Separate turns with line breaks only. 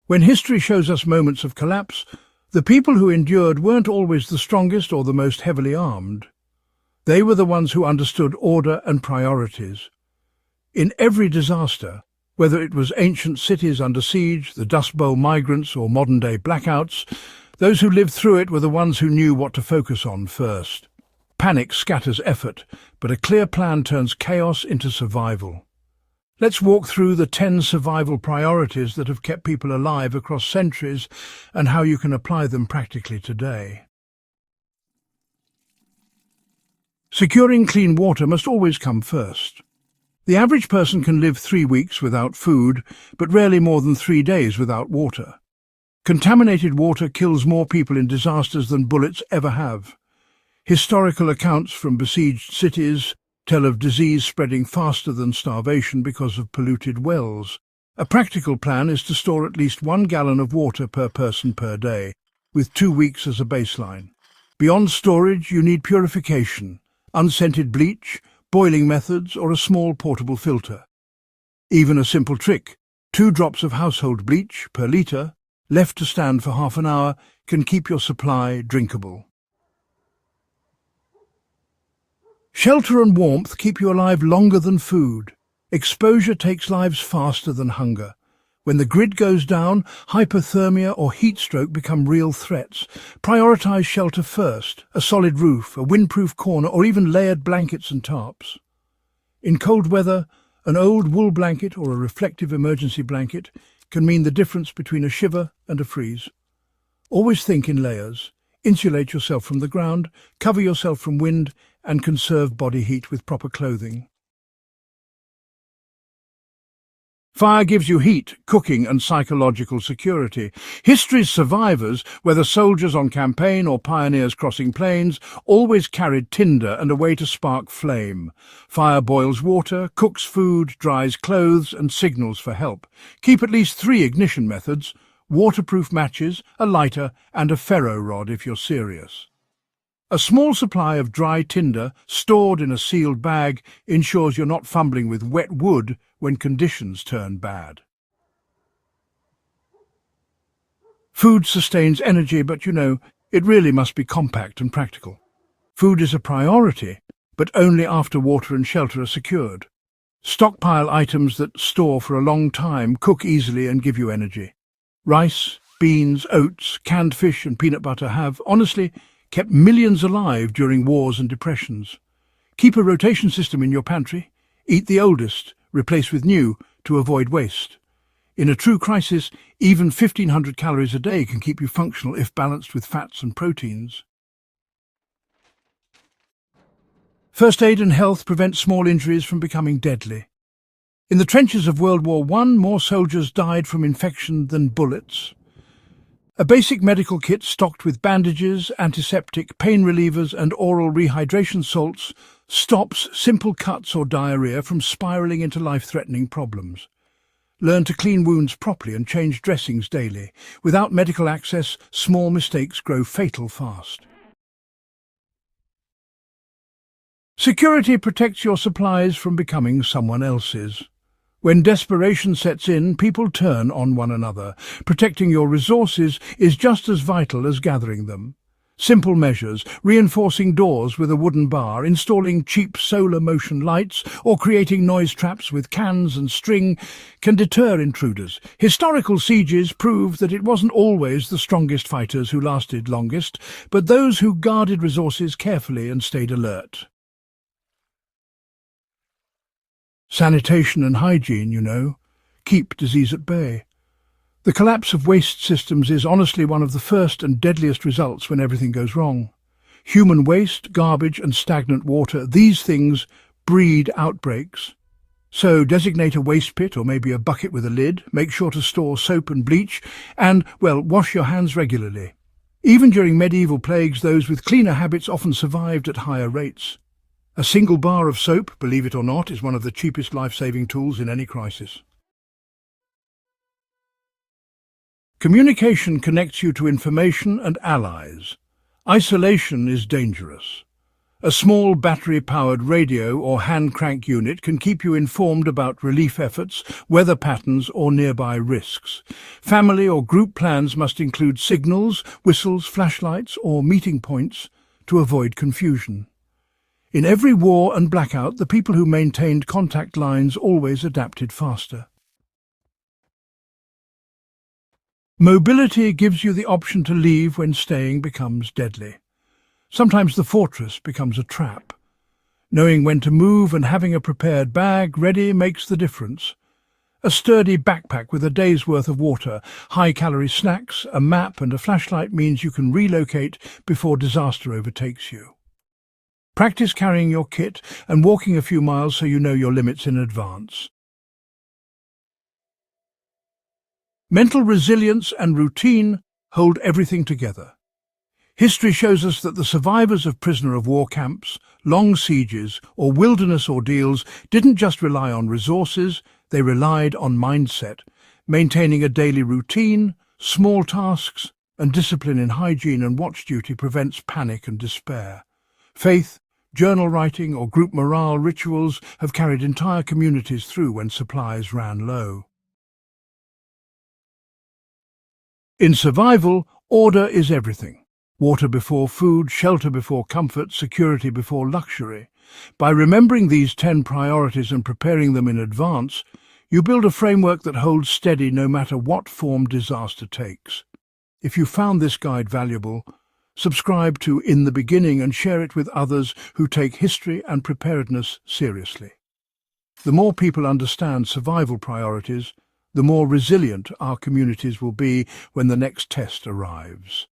When history shows us moments of collapse, the people who endured weren't always the strongest or the most heavily armed. They were the ones who understood order and priorities. In every disaster, whether it was ancient cities under siege, the Dust Bowl migrants, or modern-day blackouts, those who lived through it were the ones who knew what to focus on first. Panic scatters effort, but a clear plan turns chaos into survival. Let's walk through the 10 survival priorities that have kept people alive across centuries and how you can apply them practically today. Securing clean water must always come first. The average person can live 3 weeks without food, but rarely more than 3 days without water. Contaminated water kills more people in disasters than bullets ever have. Historical accounts from besieged cities tell of disease spreading faster than starvation because of polluted wells. A practical plan is to store at least 1 gallon of water per person per day, with 2 weeks as a baseline. Beyond storage, you need purification, unscented bleach, boiling methods, or a small portable filter. Even a simple trick, 2 drops of household bleach per litre, left to stand for half an hour, can keep your supply drinkable. Shelter and warmth keep you alive longer than food. Exposure takes lives faster than hunger. When the grid goes down, hypothermia or heat stroke become real threats. Prioritize shelter first, a solid roof, a windproof corner, or even layered blankets and tarps. In cold weather, an old wool blanket or a reflective emergency blanket can mean the difference between a shiver and a freeze. Always think in layers. Insulate yourself from the ground, cover yourself from wind, and conserve body heat with proper clothing. Fire gives you heat, cooking, and psychological security. History's survivors, whether soldiers on campaign or pioneers crossing plains, always carried tinder and a way to spark flame. Fire boils water, cooks food, dries clothes, and signals for help. Keep at least 3 ignition methods: waterproof matches, a lighter, and a ferro rod if you're serious. A small supply of dry tinder stored in a sealed bag ensures you're not fumbling with wet wood when conditions turn bad. Food sustains energy, but it really must be compact and practical. Food is a priority, but only after water and shelter are secured. Stockpile items that store for a long time, cook easily, and give you energy. Rice, beans, oats, canned fish, and peanut butter have, honestly, kept millions alive during wars and depressions. Keep a rotation system in your pantry. Eat the oldest, replace with new, to avoid waste. In a true crisis, even 1,500 calories a day can keep you functional if balanced with fats and proteins. First aid and health prevent small injuries from becoming deadly. In the trenches of World War I, more soldiers died from infection than bullets. A basic medical kit stocked with bandages, antiseptic, pain relievers, and oral rehydration salts stops simple cuts or diarrhea from spiraling into life-threatening problems. Learn to clean wounds properly and change dressings daily. Without medical access, small mistakes grow fatal fast. Security protects your supplies from becoming someone else's. When desperation sets in, people turn on one another. Protecting your resources is just as vital as gathering them. Simple measures, reinforcing doors with a wooden bar, installing cheap solar motion lights, or creating noise traps with cans and string, can deter intruders. Historical sieges prove that it wasn't always the strongest fighters who lasted longest, but those who guarded resources carefully and stayed alert. Sanitation and hygiene, keep disease at bay. The collapse of waste systems is honestly one of the first and deadliest results when everything goes wrong. Human waste, garbage and stagnant water, these things breed outbreaks. So designate a waste pit or maybe a bucket with a lid, make sure to store soap and bleach, and, wash your hands regularly. Even during medieval plagues, those with cleaner habits often survived at higher rates. A single bar of soap, believe it or not, is one of the cheapest life-saving tools in any crisis. Communication connects you to information and allies. Isolation is dangerous. A small battery-powered radio or hand-crank unit can keep you informed about relief efforts, weather patterns or nearby risks. Family or group plans must include signals, whistles, flashlights or meeting points to avoid confusion. In every war and blackout, the people who maintained contact lines always adapted faster. Mobility gives you the option to leave when staying becomes deadly. Sometimes the fortress becomes a trap. Knowing when to move and having a prepared bag ready makes the difference. A sturdy backpack with a day's worth of water, high-calorie snacks, a map and a flashlight means you can relocate before disaster overtakes you. Practice carrying your kit and walking a few miles so you know your limits in advance. Mental resilience and routine hold everything together. History shows us that the survivors of prisoner of war camps, long sieges, or wilderness ordeals didn't just rely on resources, they relied on mindset, maintaining a daily routine, small tasks, and discipline in hygiene and watch duty prevents panic and despair. Faith, journal writing, or group morale rituals have carried entire communities through when supplies ran low. In survival, order is everything. Water before food, shelter before comfort, security before luxury. By remembering these 10 priorities and preparing them in advance, you build a framework that holds steady no matter what form disaster takes. If you found this guide valuable, subscribe to In the Beginning and share it with others who take history and preparedness seriously. The more people understand survival priorities, the more resilient our communities will be when the next test arrives.